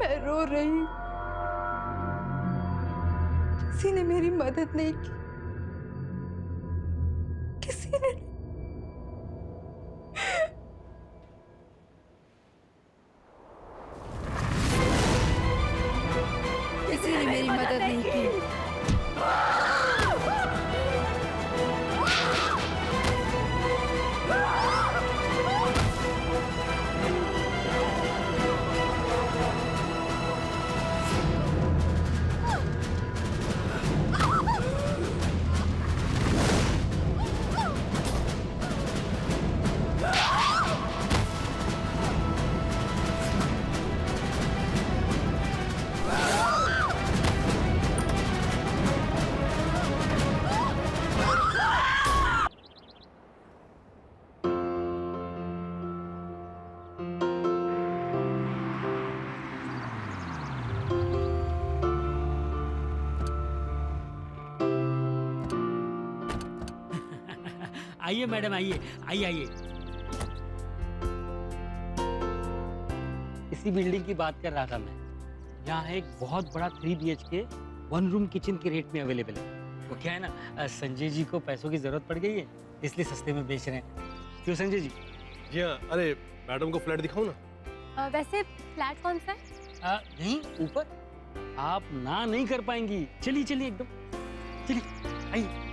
मैं रो रही हूँ। किसी ने मेरी मदद नहीं की, किसी ने नहीं। किसी ने मेरी मदद नहीं की। आइए मैडम, आइए आइए आइए। इसी बिल्डिंग की बात कर रहा था मैं। यहाँ एक बहुत बड़ा 3 BHK 1 रूम किचन के रेट में अवेलेबल है। वो क्या है ना, संजय जी को पैसों की जरूरत पड़ गई है, इसलिए सस्ते में बेच रहे हैं। क्यों संजय जी? जी हाँ। अरे मैडम को फ्लैट दिखाऊं ना? वैसे फ्लैट कौन सा है? नहीं, ऊपर। आप ना नहीं कर पाएंगी। चलिए चलिए, एकदम चलिए, आइए।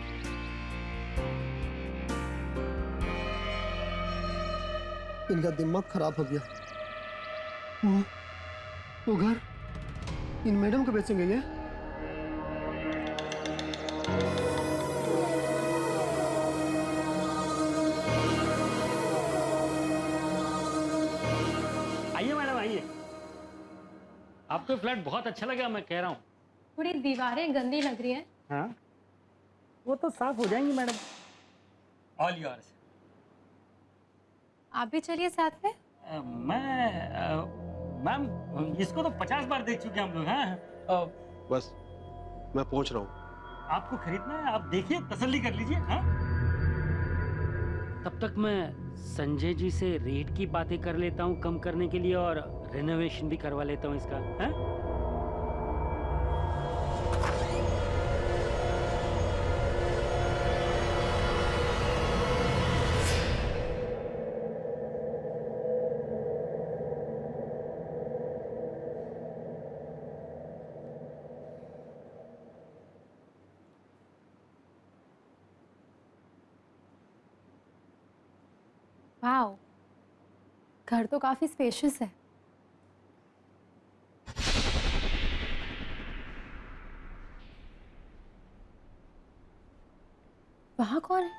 इनका दिमाग खराब हो गया। वो घर इन मैडम को बेचेंगे ये? आइए मैडम, आइए। आपको फ्लैट बहुत अच्छा लगा, मैं कह रहा हूँ। थोड़ी दीवारें गंदी लग रही हैं। हाँ, वो तो साफ हो जाएंगी मैडम। All yours. आप भी चलिए साथ में। मैम, इसको तो 50 बार देख चुके हम लोग। हाँ, बस मैं पहुंच रहा हूँ। आपको खरीदना है, आप देखिए, तसल्ली कर लीजिए। हाँ, तब तक मैं संजय जी से रेट की बातें कर लेता हूँ कम करने के लिए, और रेनोवेशन भी करवा लेता हूँ इसका। हाँ? वाओ, घर तो काफी स्पेशियस है। वहां कौन है?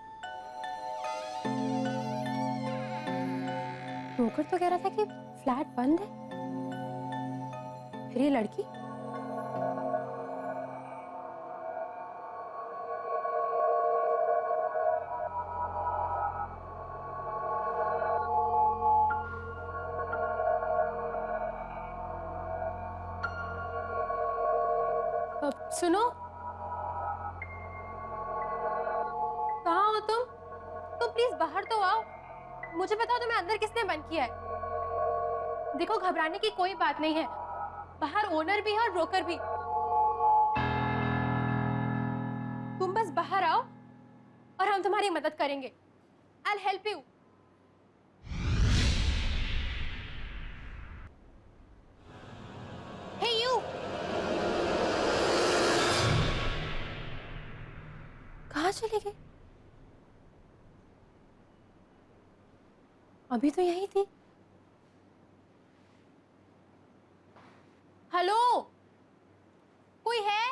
ब्रोकर तो कह रहा था कि फ्लैट बंद है। फिर ये लड़की? सुनो, कहाँ हो तुम? तुम प्लीज बाहर तो आओ। मुझे बताओ तुम्हें अंदर किसने बंद किया है? देखो, घबराने की कोई बात नहीं है। बाहर ओनर भी है और ब्रोकर भी। तुम बस बाहर आओ और हम तुम्हारी मदद करेंगे। I'll help you. Hey you! कहाँ चले गए? अभी तो यही थी। हेलो, कोई है?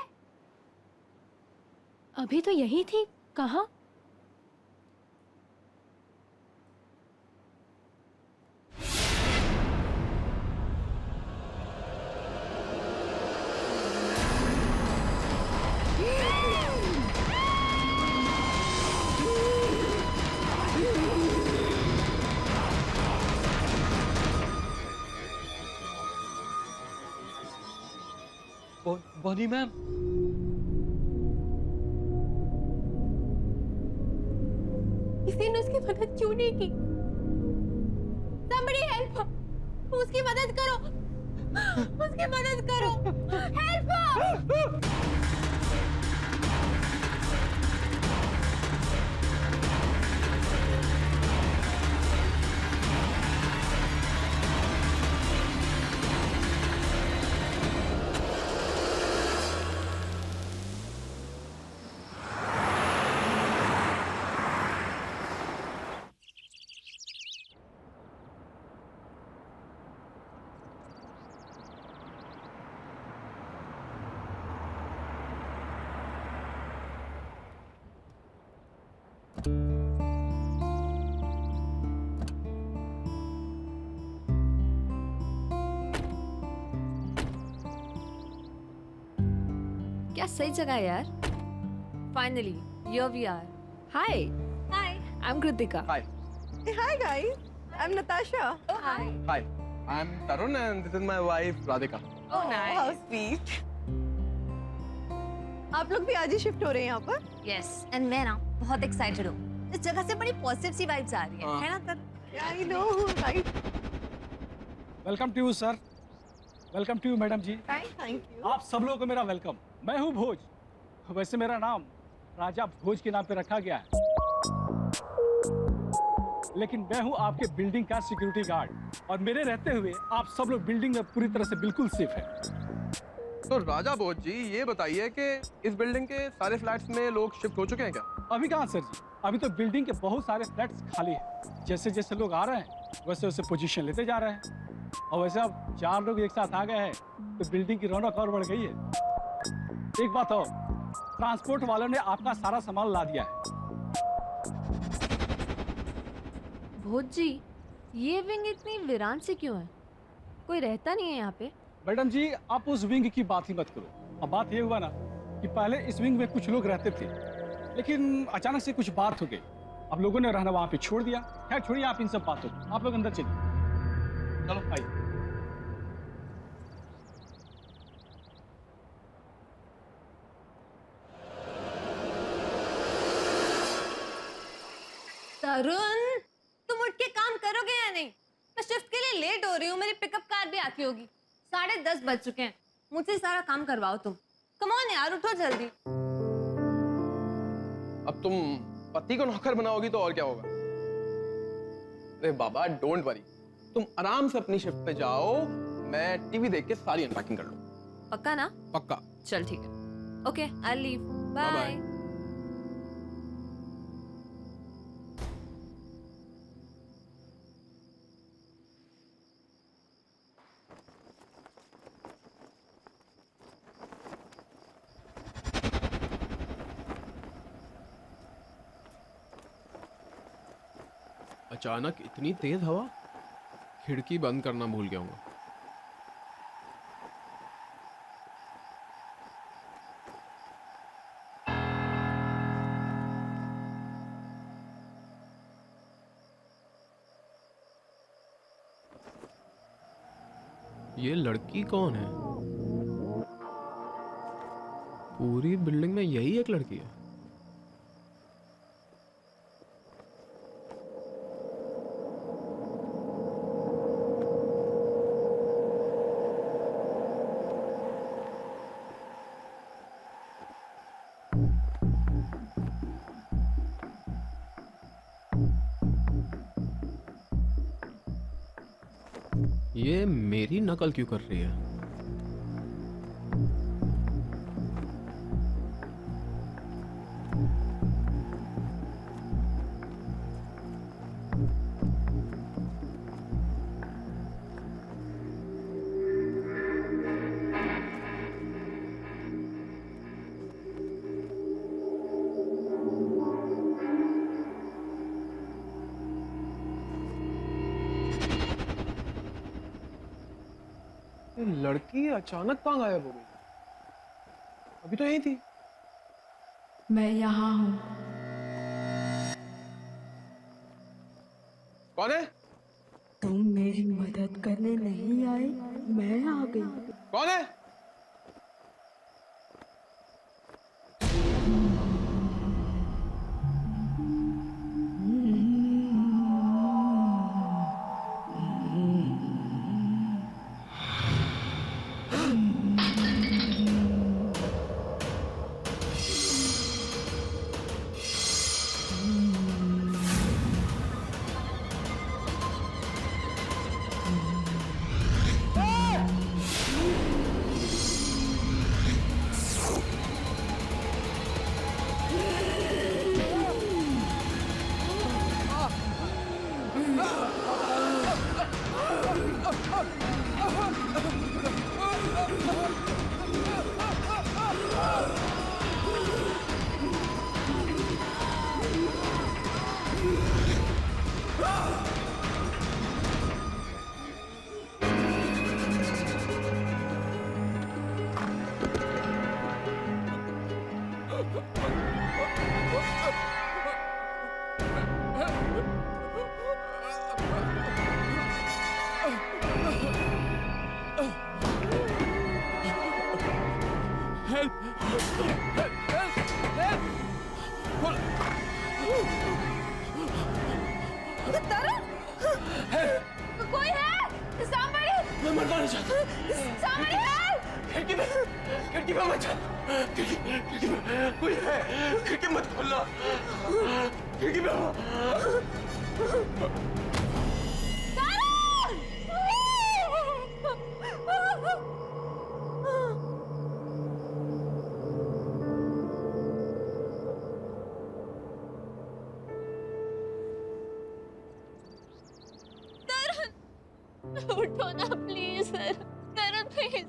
अभी तो यही थी, कहाँ? बोनी मैम, किसी ने उसकी मदद क्यों नहीं की? Somebody help! उसकी मदद करो। उसकी मदद करो। हेल्प! क्या सही जगह है यार। Finally here we are. Hi hi. I am Kritika. Hi. Hi guys, I'm Natasha. Hi. Hi. I'm Tarun and this is my wife Radhika. Oh How sweet. आप लोग भी आज ही शिफ्ट हो रहे हैं यहाँ पर? यस एंड मैं ना बहुत एक्साइटेड हूँ। इस जगह से बड़ी पॉजिटिव सी वाइब्स आ रही हाँ। है ना तर? I know, right? Welcome to you sir, welcome to you madam ji. Thank you. आप सब लोगों को मेरा वेलकम। मैं हूँ भोज। वैसे मेरा नाम राजा भोज के नाम पे रखा गया है, लेकिन मैं हूँ आपके बिल्डिंग का सिक्योरिटी गार्ड और मेरे रहते हुए आप सब लोग बिल्डिंग में पूरी तरह से बिल्कुल सेफ है। तो राजा बोध जी ये बताइए कि इस बिल्डिंग के सारे फ्लैट्स में लोग शिफ्ट हो चुके हैं क्या? अभी कहाँ सर जी, अभी तो बिल्डिंग के बहुत सारे फ्लैट्स खाली हैं। जैसे जैसे लोग आ रहे हैं वैसे वैसे पोजीशन लेते जा रहे हैं, और वैसे अब 4 लोग एक साथ आ गए हैं तो बिल्डिंग की रौनक और बढ़ गई है। एक बात और, ट्रांसपोर्ट वालों ने आपका सारा सामान ला दिया है। भोज जी, ये विंग इतनी वीरान सी क्यों है? कोई रहता नहीं है यहाँ पे? मैडम जी आप उस विंग की बात ही मत करो। अब बात ये हुआ ना कि पहले इस विंग में कुछ लोग रहते थे, लेकिन अचानक से कुछ बात हो गई, अब लोगों ने रहना वहाँ पे छोड़ दिया। खैर छोड़िए आप इन सब बातों को, आप लोग अंदर चलिए। चलो आइए। तरुण, तुम उठ के काम करोगे या नहीं? मैं शिफ्ट के लिए लेट हो रही हूँ, मेरी पिकअप कार भी आती होगी। 10:30 बज चुके हैं, मुझसे सारा काम करवाओ तुम। कम ऑन यार, उठो जल्दी। अब तुम पति को नौकर बनाओगी तो और क्या होगा? अरे बाबा डोंट वरी, तुम आराम से अपनी शिफ्ट पे जाओ, मैं टीवी देख के सारी अनपैकिंग कर लूँ। पक्का ना? पक्का। चल ठीक है। Okay, I leave. Bye-bye. Bye. अचानक इतनी तेज हवा, खिड़की बंद करना भूल गया हूँ। ये लड़की कौन है? पूरी बिल्डिंग में यही एक लड़की है। ये मेरी नकल क्यों कर रही है? ये लड़की अचानक कहाँ गायब हो गई? अभी तो यही थी। मैं यहाँ हूँ। कौन है? तुम मेरी मदद करने नहीं आए, मैं आ गई। कौन है? नहीं चाहता। खिड़की में मत जा। खिड़की में कोई है। खिड़की मत खोलना। खिड़की में उठो ना please sir. Tarun please.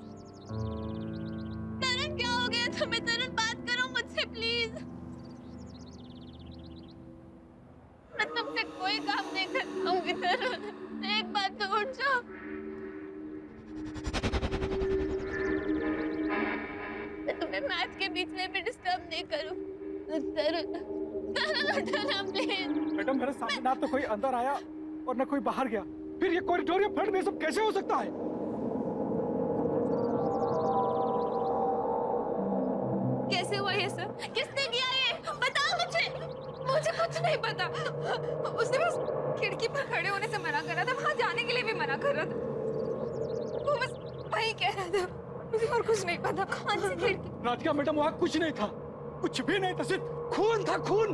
Tarun क्या हो गया तुम्हें? तरुण बात करो मुझसे प्लीज। मैं तुमसे कोई काम नहीं कर पाऊंगी तरुण। एक बात तो उठ जाओ। मैं तुम्हें मैच के बीच में भी डिस्टर्ब नहीं करूं। तरुण उठो ना प्लीज। मैडम मेरे सामने ना तो कोई अंदर आया और ना कोई बाहर गया, फिर ये कॉरिडोर या फ्लड में सब कैसे हो सकता है? कैसे हुआ ये सब? किसने किया ये? बताओ मुझे। मुझे कुछ नहीं पता। उसने बस खिड़की पर खड़े होने से मना कर रहा था, वहां जाने के लिए भी मना कर रहा था। वो बस वही कह रहा था, मुझे और कुछ नहीं पता। कौन सी खिड़की? राधिका मैडम वहाँ कुछ नहीं था, कुछ भी नहीं था, सिर्फ खून था, खून।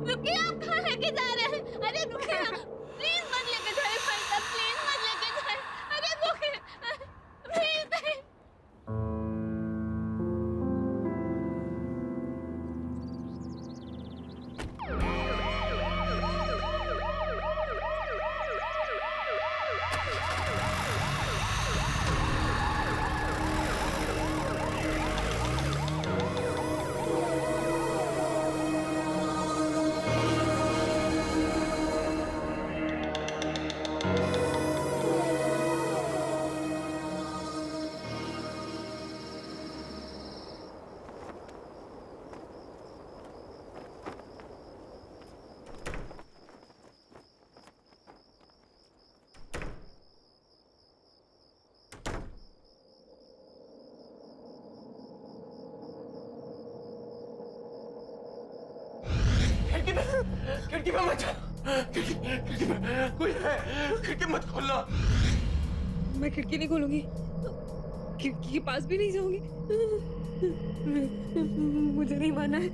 रुकिए, आप कहाँ लेके जा रहे हैं? अरे रुकिए ना, प्लीज मत लेके जाइए भाई साहब, प्लीज मत लेके जाइए। अरे रुकिए, प्लीज। खिड़की में मत जा। खिड़की में कोई है। खिड़की मत खोलना। मैं खिड़की नहीं खोलूंगी, खिड़की के पास भी नहीं जाऊंगी। मुझे नहीं मानना है।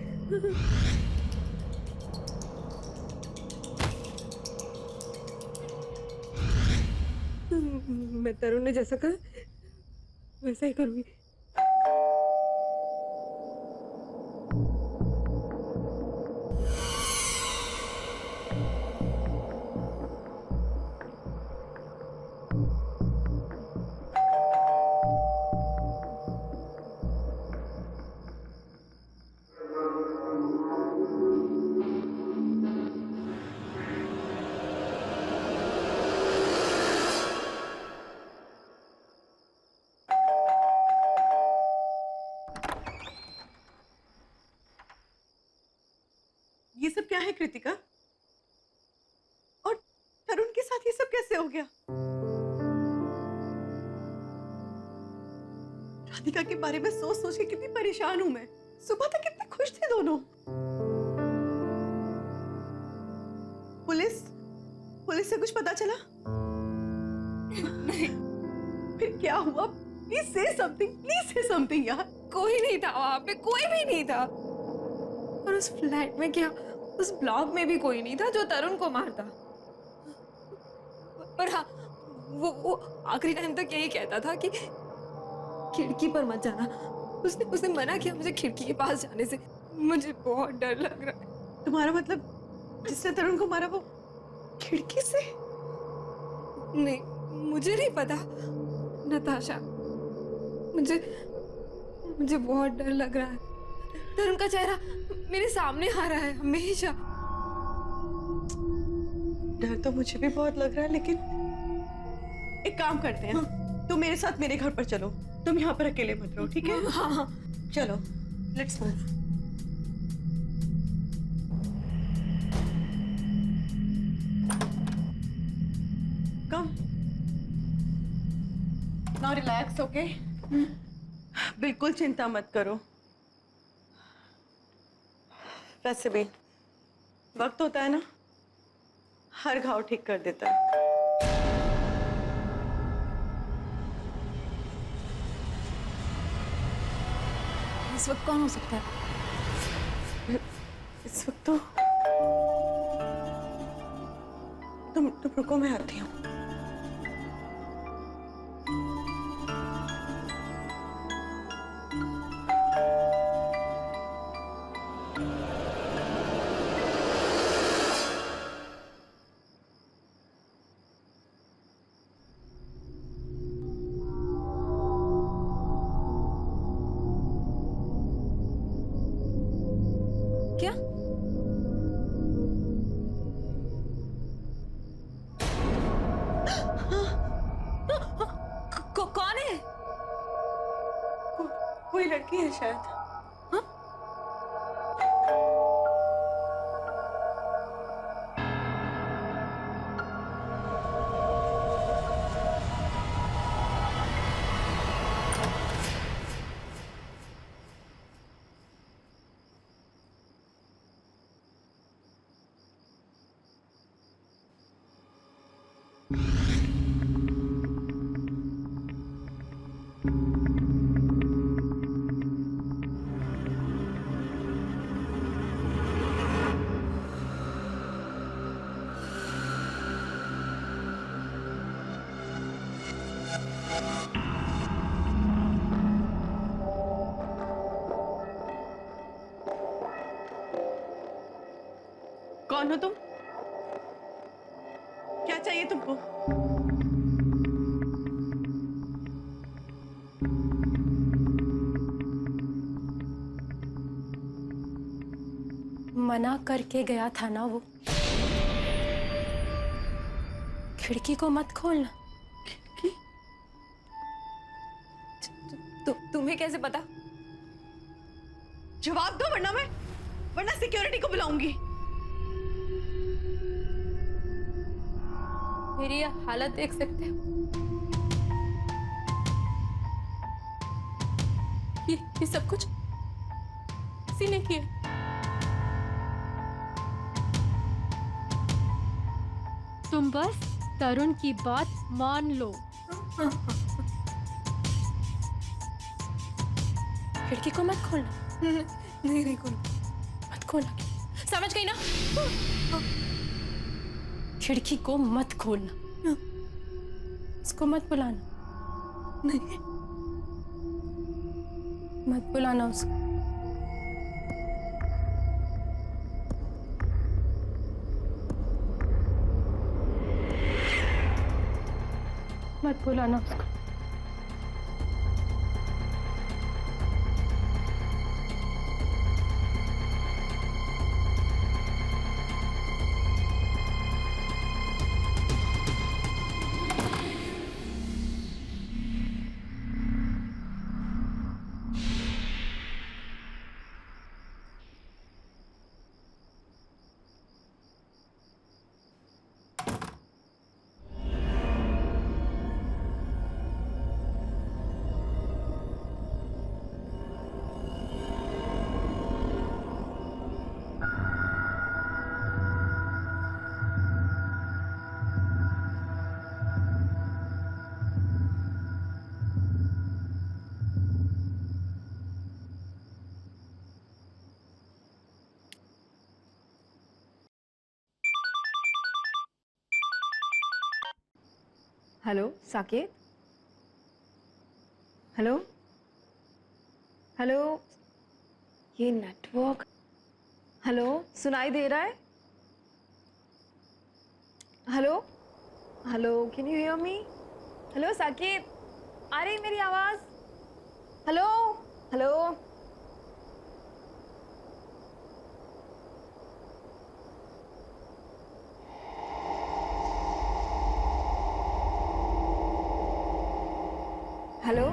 मैं तरुण ने जैसा कहा वैसा ही करूंगी। ये सब क्या है कृतिका? और तरुण के साथ ये सब कैसे हो गया? राधिका के बारे में सोच सोच के कितनी परेशान हूं मैं। सुबह तक कितने खुश थे दोनों। पुलिस से कुछ पता चला? नहीं। फिर क्या हुआ? प्लीज से समथिंग यार। कोई नहीं था वहां पे, कोई भी नहीं था। और उस फ्लैट में क्या, उस ब्लॉक में भी कोई नहीं था जो तरुण को मारता। पर हाँ, वो आखिरी टाइम तक यही कहता था कि खिड़की पर मत जाना। उसने मना किया मुझे खिड़की के पास जाने से। मुझे बहुत डर लग रहा है। तुम्हारा मतलब जिसने तरुण को मारा वो खिड़की से? नहीं, मुझे नहीं पता नताशा। मुझे बहुत डर लग रहा है। तरुण का चेहरा मेरे सामने आ रहा है हमेशा। डर तो मुझे भी बहुत लग रहा है, लेकिन एक काम करते हैं। तुम मेरे साथ मेरे घर पर चलो। तुम यहाँ पर अकेले मत रहो, ठीक है? हाँ। चलो, let's move. Come. Now relax, okay? बिल्कुल चिंता मत करो। वैसे भी वक्त होता है ना, हर घाव ठीक कर देता है। इस वक्त कौन हो सकता है? इस वक्त तो तुम रुको, मैं आती हूँ। क्या? कौन है? कोई लड़की है शायद। कौन हो तुम? क्या चाहिए तुमको? मना करके गया था ना वो, खिड़की को मत खोलना। तुम्हें कैसे पता? जवाब दो वरना सिक्योरिटी को बुलाऊंगी। मेरी ये हालत देख सकते हो? ये सब कुछ इसी ने किया। तुम बस तरुण की बात मान लो। खिड़की को मत खोलना। नहीं खोल। मत खोलना, समझ गई ना? खिड़की को मत खोलना, उसको मत बुलाना। नहीं, मत बुलाना उसको। मत बुलाना उसको। हेलो साकेत। हेलो हेलो, ये नेटवर्क। हेलो, सुनाई दे रहा है? Hello hello, can you hear me? Hello Saket, आ रही मेरी आवाज? Hello hello. हेलो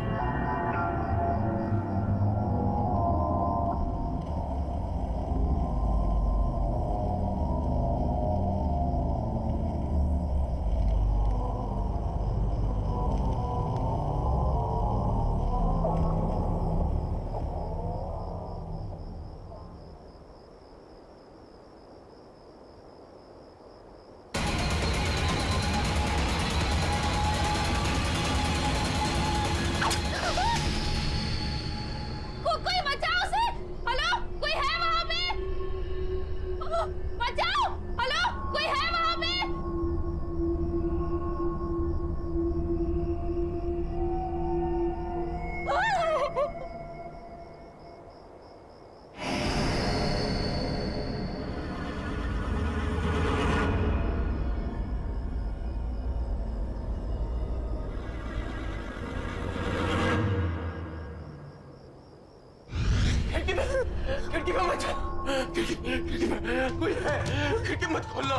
खिड़की मत खोलना।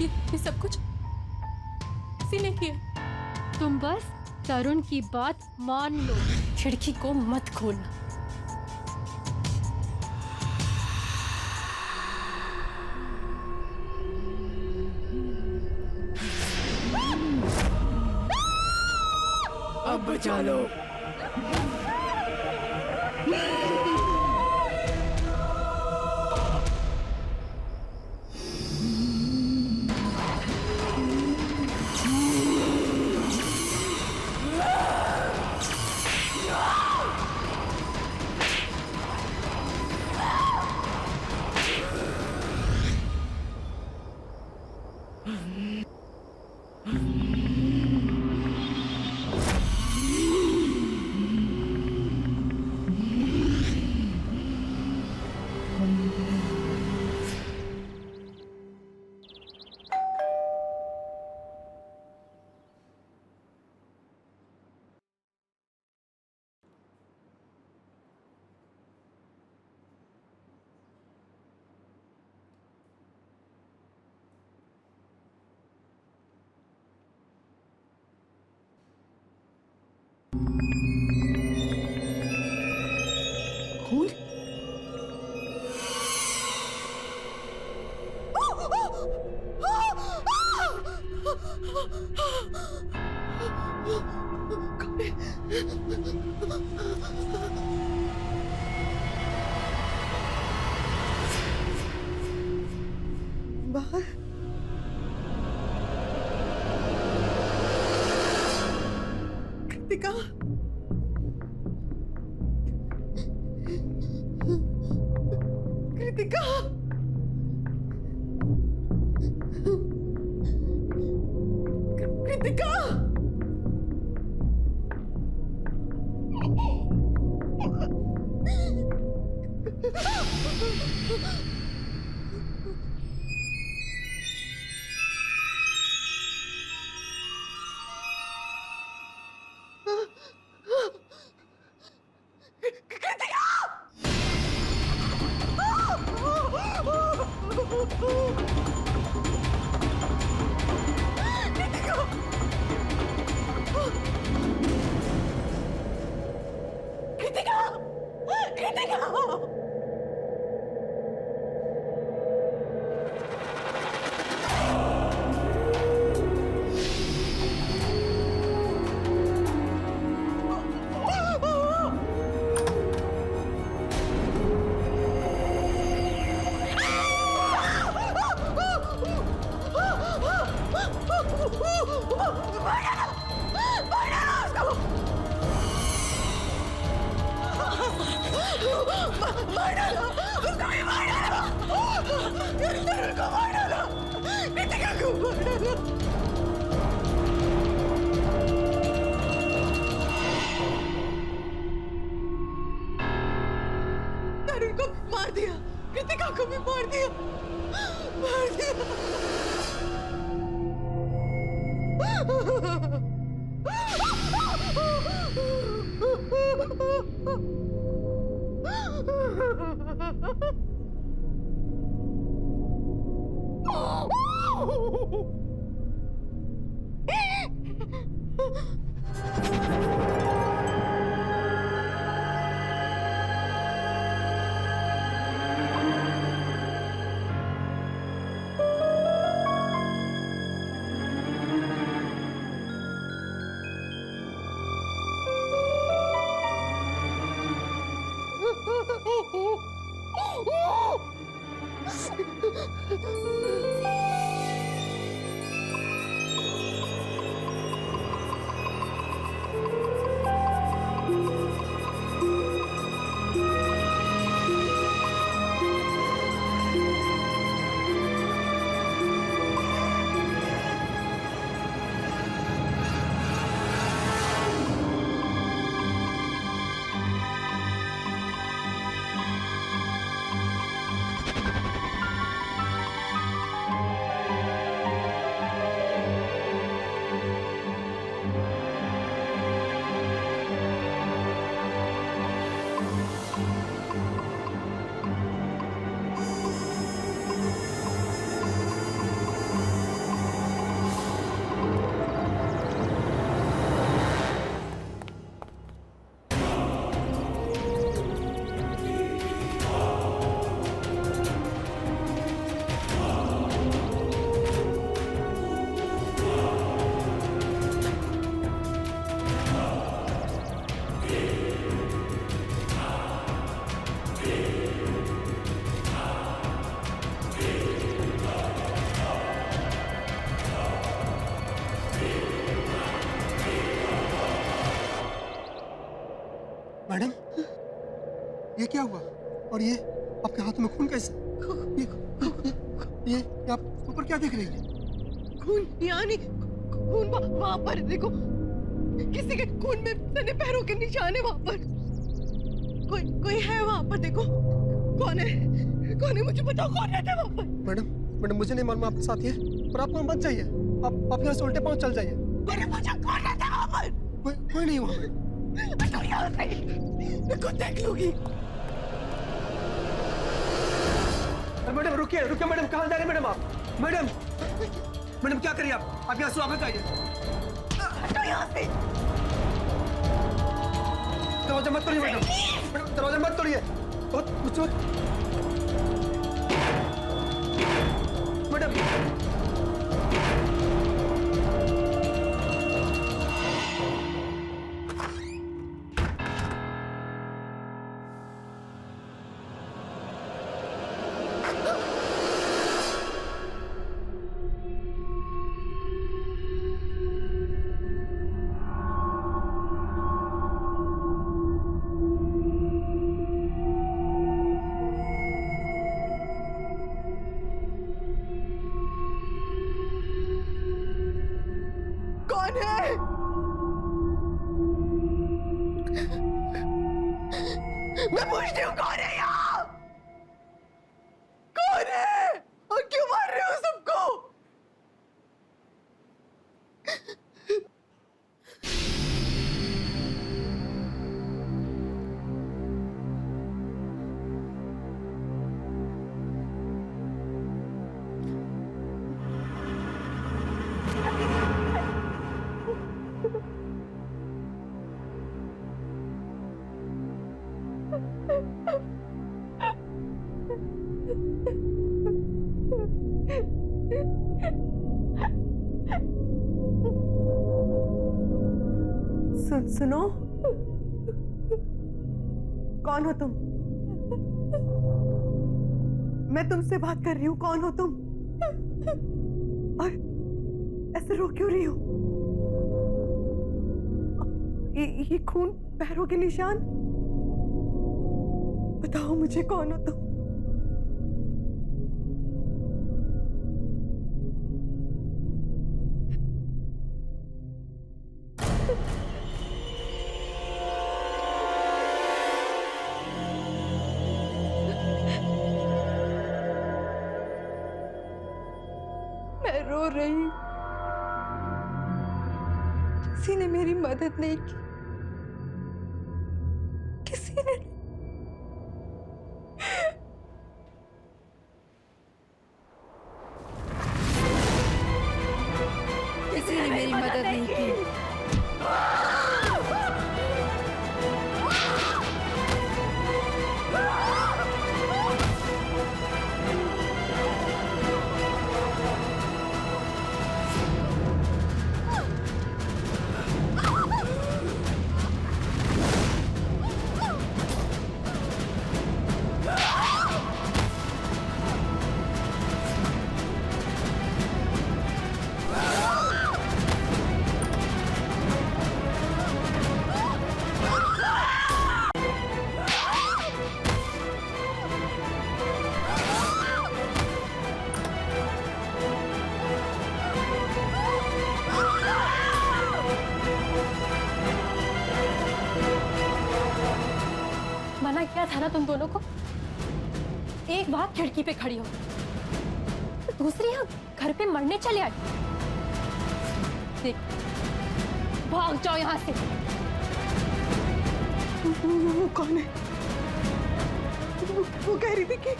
ये सब कुछ किसी ने किया। तुम बस तरुण की बात मान लो, खिड़की को मत खोलना। अब बचा लो। खून? बाहर कृतिका, कृतिका, कृतिका, तरुण को मार दिया, कृतिका को भी मार दिया, मार क्या हुआ? और ये आपके हाथ में खून कैसे? ये आप ऊपर क्या देख रही है? खून यहाँ नहीं, खून वहाँ पर देखो, किसी के खून में सने पैरों के निशान है वहाँ पर। कोई है वहाँ पर, देखो कौन है मुझे बताओ, कौन रहता है वहाँ पर? मैडम मुझे नहीं मालूम आपके साथ ये, पर आप वहाँ मत जाइए, आप यहाँ से उल्टे पाँव चल जाइए। मैंने पूछा कौन रहता है वहाँ पर? कोई नहीं वहाँ। तो यहाँ से मैं खुद देख लूंगी। मैडम रुकिए मैडम, कहाँ जा रहे हैं मैडम आप? मैडम क्या करिए आप यहाँ से वापस आइए। तो यहाँ से दरवाजा मत तोड़िए मैडम, दरवाजा मत तोड़िए। मैडम कौन है? मैं पूछती हूँ कौन है यहाँ? कौन है और क्यों मार रहे हो सबको? सुनो, कौन हो तुम? मैं तुमसे बात कर रही हूँ, कौन हो तुम? और ऐसे रो क्यों रही हो? ये खून, पैरों के निशान, बताओ मुझे कौन हो तुम? मैं रो रही हूँ, किसी ने मेरी मदद नहीं की, किसी ने मेरी मदद नहीं की। मना किया था ना तुम दोनों को? एक बार खिड़की पे खड़ी हो, दूसरी यहाँ घर पे मरने चले आए। देख, भाग जाओ यहाँ से। वो कौन है? वो कह रही थी कि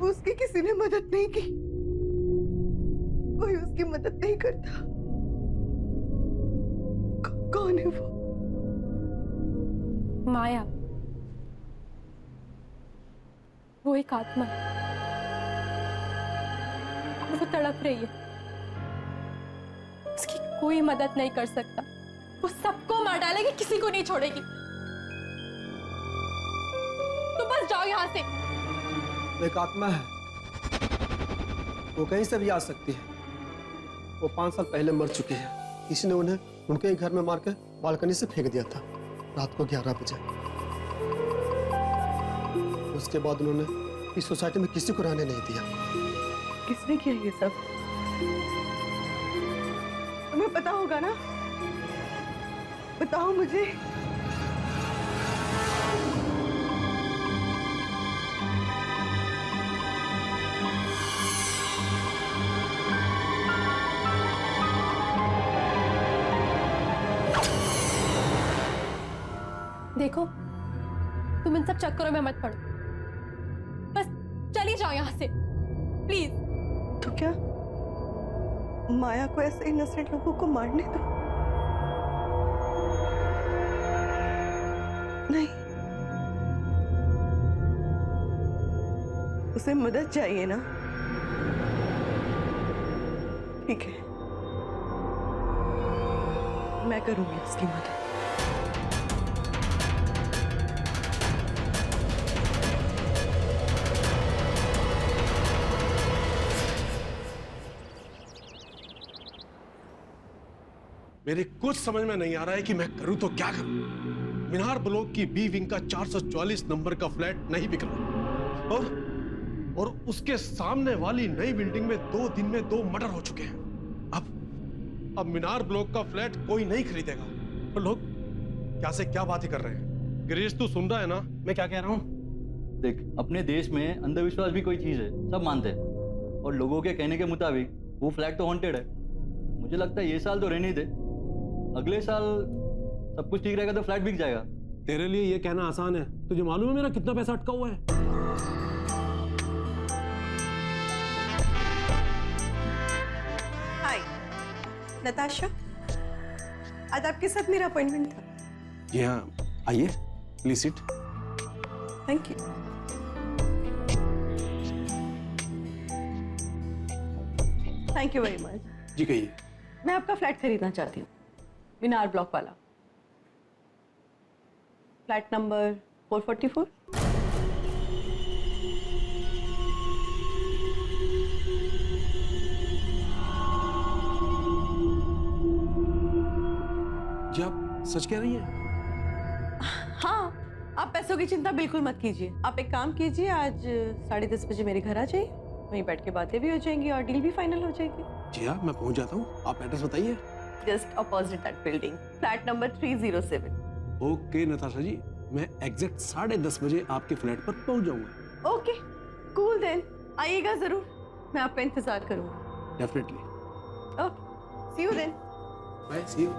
उसकी किसी ने मदद नहीं की, कोई उसकी मदद नहीं करता। कौन है वो? माया, वो एक आत्मा है, वो तड़प रही है, उसकी कोई मदद नहीं कर सकता, वो सबको मार डालेगी, किसी को नहीं छोड़ेगी। तो बस जाओ यहाँ से। एक आत्मा है, वो कहीं से भी आ सकती है। वो 5 साल पहले मर चुकी है, किसी ने उन्हें उनके ही घर में मार के बालकनी से फेंक दिया था, रात को 11 बजे। उसके बाद उन्होंने इस सोसाइटी में किसी को रहने नहीं दिया। किसने किया ये सब? तुम्हें पता होगा ना, बताओ मुझे। देखो, तुम इन सब चक्करों में मत पड़ो, बस चली जाओ यहाँ से प्लीज। तो क्या माया को ऐसे इनोसेंट लोगों को मारने दो? नहीं, उसे मदद चाहिए ना। ठीक है, मैं करूंगी उसकी मदद। मेरे कुछ समझ में नहीं आ रहा है कि मैं करूं तो क्या करूं। मीनार ब्लॉक की बी विंग का 444 नंबर का फ्लैट नहीं बिक रहा और उसके सामने वाली नई बिल्डिंग में 2 दिन में 2 मर्डर हो चुके हैं। अब मीनार ब्लॉक का फ्लैट कोई नहीं खरीदेगा और लोग क्या से क्या बातें कर रहे हैं। गिरीश तू सुन रहा है ना मैं क्या कह रहा हूं? देख, अपने देश में अंधविश्वास भी कोई चीज है, सब मानते हैं और लोगों के कहने के मुताबिक वो फ्लैट तो हॉन्टेड है। मुझे लगता है ये साल तो रहने दे, अगले साल सब कुछ ठीक रहेगा तो फ्लैट बिक जाएगा। तेरे लिए ये कहना आसान है, तुझे मालूम है मेरा कितना पैसा अटका हुआ है? हाय नताशा, आज आपके साथ मेरा अपॉइंटमेंट था। जी हाँ, आइए please sit. Thank you. Thank you very much. जी कहिए। मैं आपका फ्लैट खरीदना चाहती हूँ, मीनार ब्लॉक वाला, फ्लैट नंबर 444। जी आप सच कह रही हैं? हाँ, आप पैसों की चिंता बिल्कुल मत कीजिए। आप एक काम कीजिए, आज 10:30 बजे मेरे घर आ जाइए, वहीं बैठ के बातें भी हो जाएंगी और डील भी फाइनल हो जाएगी। जी हाँ, मैं पहुंच जाता हूँ, आप एड्रेस बताइए। Just opposite that building, flat number 307। Okay Natasha ji, मैं एग्जैक्ट 10:30 बजे आपके फ्लैट पर पहुंच जाऊंगा। ओके कूल देन, आइएगा जरूर, मैं आपका इंतजार करूंगा। Definitely. Okay, see you then. Bye, see you.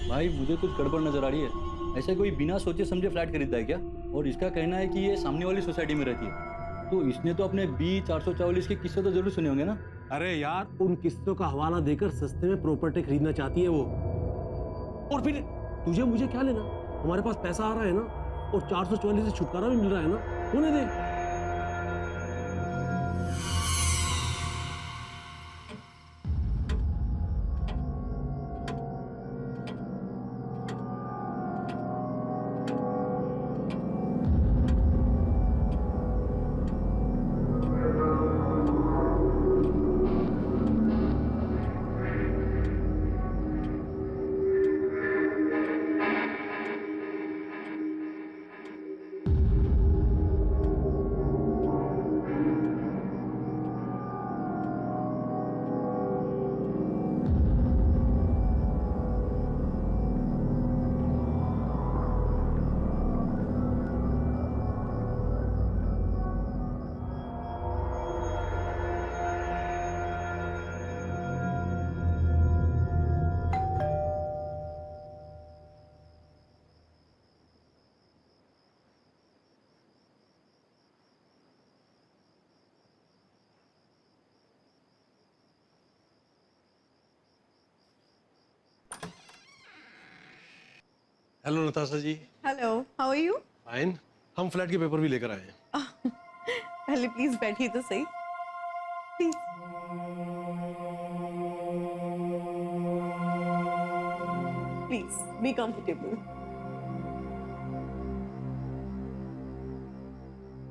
भाई मुझे कुछ गड़बड़ नजर आ रही है। ऐसे कोई बिना सोचे समझे फ्लैट खरीदता है क्या? और इसका कहना है कि ये सामने वाली सोसाइटी में रहती है, तो इसने तो अपने बी 444 के किस्से तो जरूर सुने होंगे ना। अरे यार, उन किस्तों का हवाला देकर सस्ते में प्रॉपर्टी खरीदना चाहती है वो। और फिर तुझे मुझे क्या लेना, हमारे पास पैसा आ रहा है ना, और 444 से छुटकारा भी मिल रहा है ना, होने दे। Hello Natasha ji. Hello, how are you? Fine. हम फ्लैट के पेपर भी लेकर आए हैं। पहले प्लीज बैठिए तो सही, प्लीज। Please be comfortable.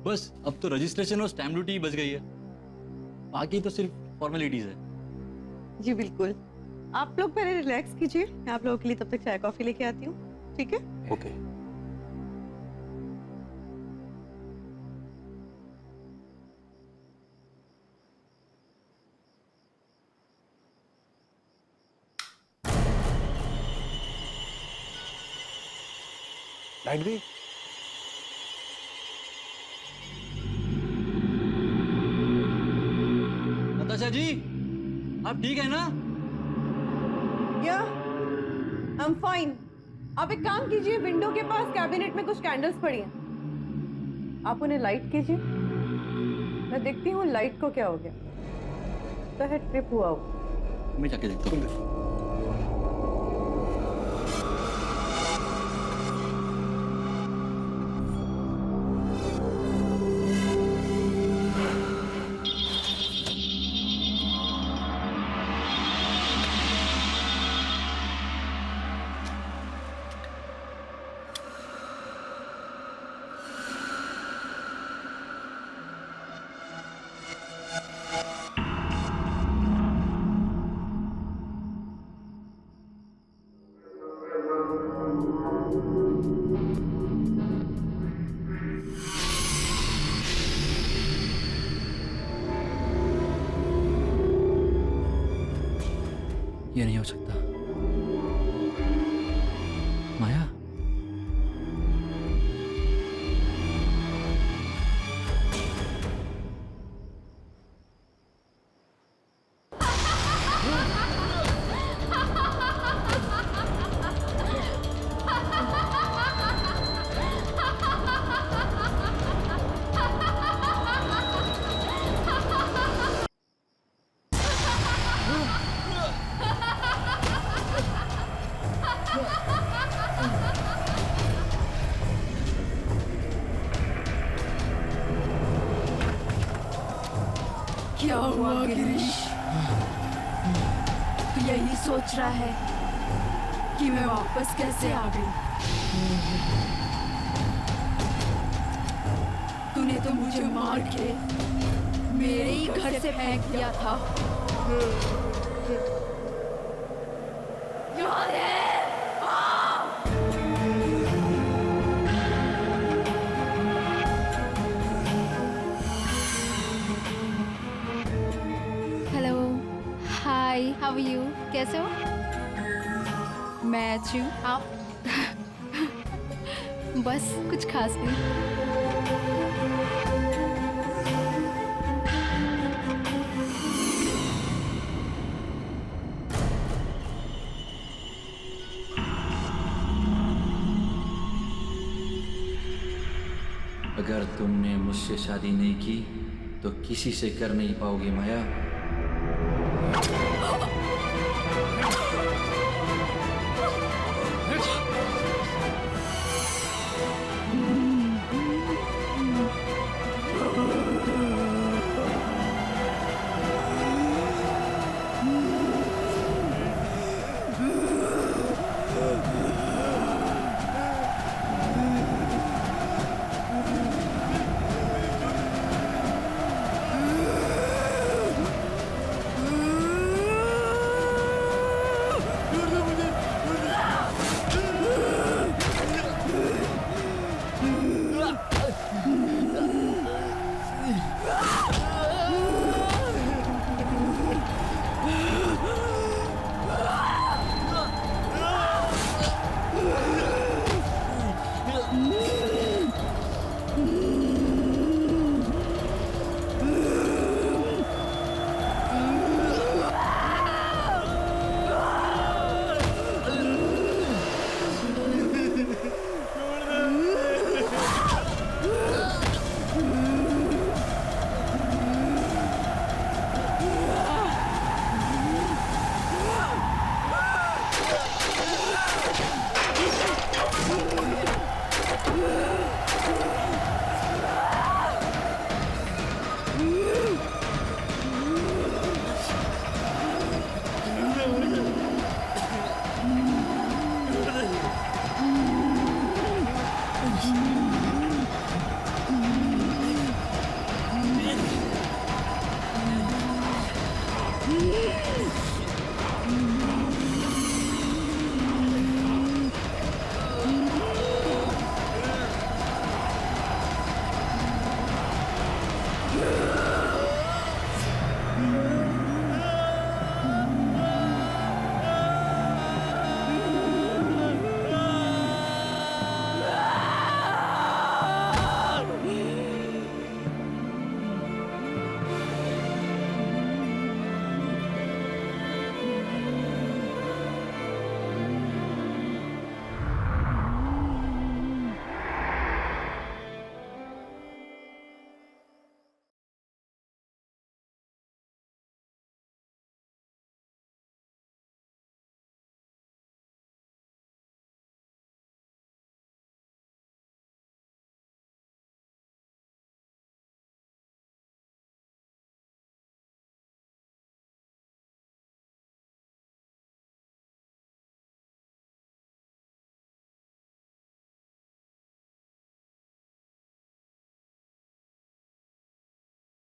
बस अब तो रजिस्ट्रेशन और स्टैम्प ड्यूटी बच गई है, बाकी तो सिर्फ फॉर्मेलिटीज है। जी बिल्कुल, आप लोग पहले रिलैक्स कीजिए, मैं आप लोगों के लिए तब तक चाय कॉफी लेके आती हूँ, ठीक है? ओके। लाइट गई। नताशा जी, आप ठीक है ना? या आई एम फाइन। आप एक काम कीजिए, विंडो के पास कैबिनेट में कुछ कैंडल्स पड़ी हैं, आप उन्हें लाइट कीजिए। मैं देखती हूँ लाइट को क्या हो गया। तो है ट्रिप हुआ हो। मैं जाके देखता हूँ। ये नहीं हो सकता। माया, क्या हुआ गिरीश? तू यही सोच रहा है कि मैं वापस कैसे आ गई? तूने तो मुझे मार के मेरे ही घर से फेंक दिया था। याद है? Hello, hi, how are you? कैसे हो? मैं अच्छी हूँ, आप? बस कुछ खास नहीं। अगर तुमने मुझसे शादी नहीं की तो किसी से कर नहीं पाओगी माया। है